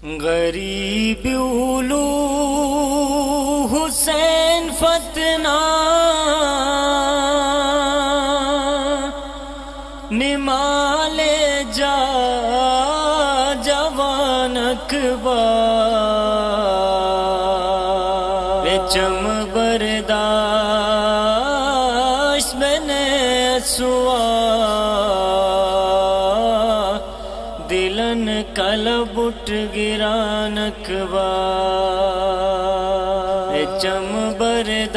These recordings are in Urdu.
غریب اولو حسین فتنا نمال جا جوان اکبر چم برداشت بنے سوا دلن کلب اٹھ گران اکبر چم برداشت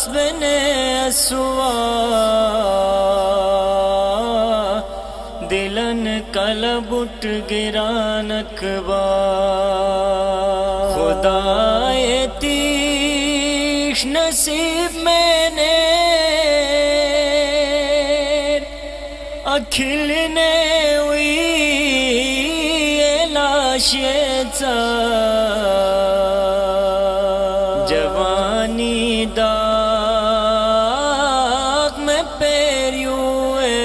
بنے سوا دلن کلب اٹھ گران اکبر خدا تیش نصیب میں نے اکھلنے ہوئی لاشیچا جوانی داغ میں پیریوئے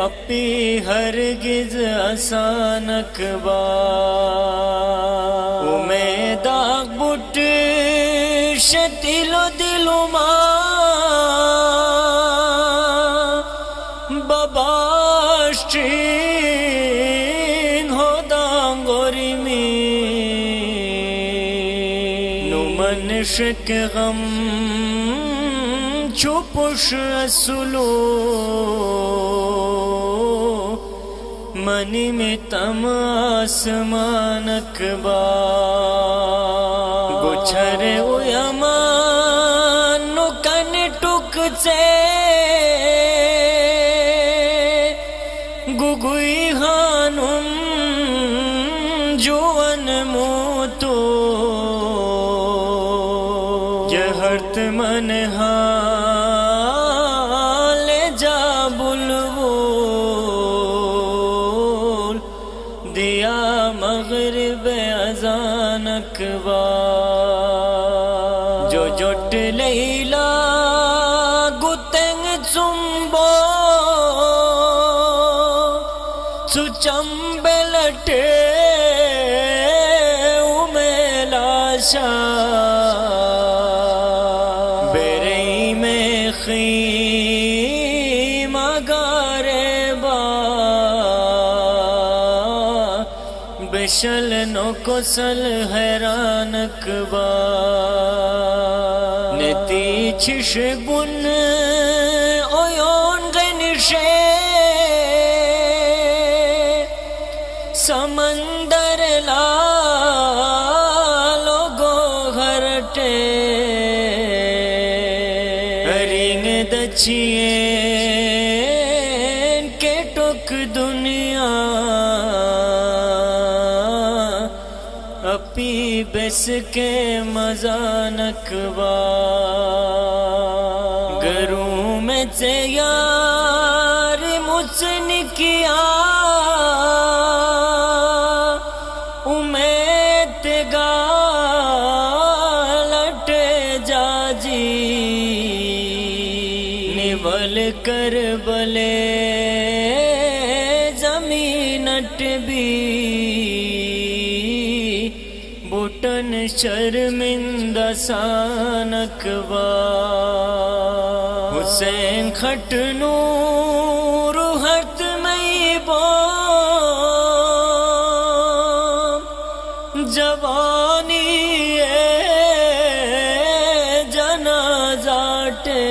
اپی ہرگز آسان اکبر امید داغ بٹ شتیل و دلو باباشتین ہو دانگوری می نمن شک غم چھپش اسلو منی میں تم آسمان اکبر گچھر اویمان نکن ٹک چے گوگوئی خانم جوان موتو جہرت من حال جا بلبل دیا مغرب اذان اکبر جو جٹ لیلا گتنگ چمبو چمبلٹے امیلاشا بیرئی میں خیم آگارے با بشل نو کسل حیران اکبر نتی چھش بن اویون غنشے سمندر لالو گو گھرٹے رنگ دچھین کے ٹک دنیا اپی بس کے مزان اکبر گروں میں سے یار مجھ سے نکیا امید گالٹے جاجی نول کر بلے زمینٹ بھی بٹن شرمندہ سان اکبر حسین کھٹنو روحت میں بو جوانی جنازاٹے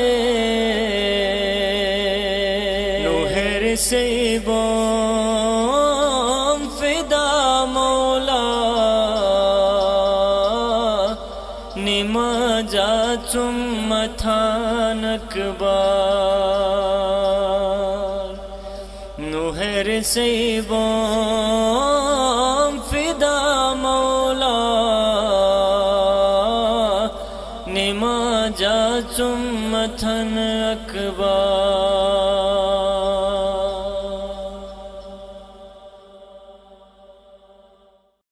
نوہر سے بوم فدا مولا نما جا چمتھان اکبر نوہر سے بوم فدا مولا نما جا چمتھن اکبر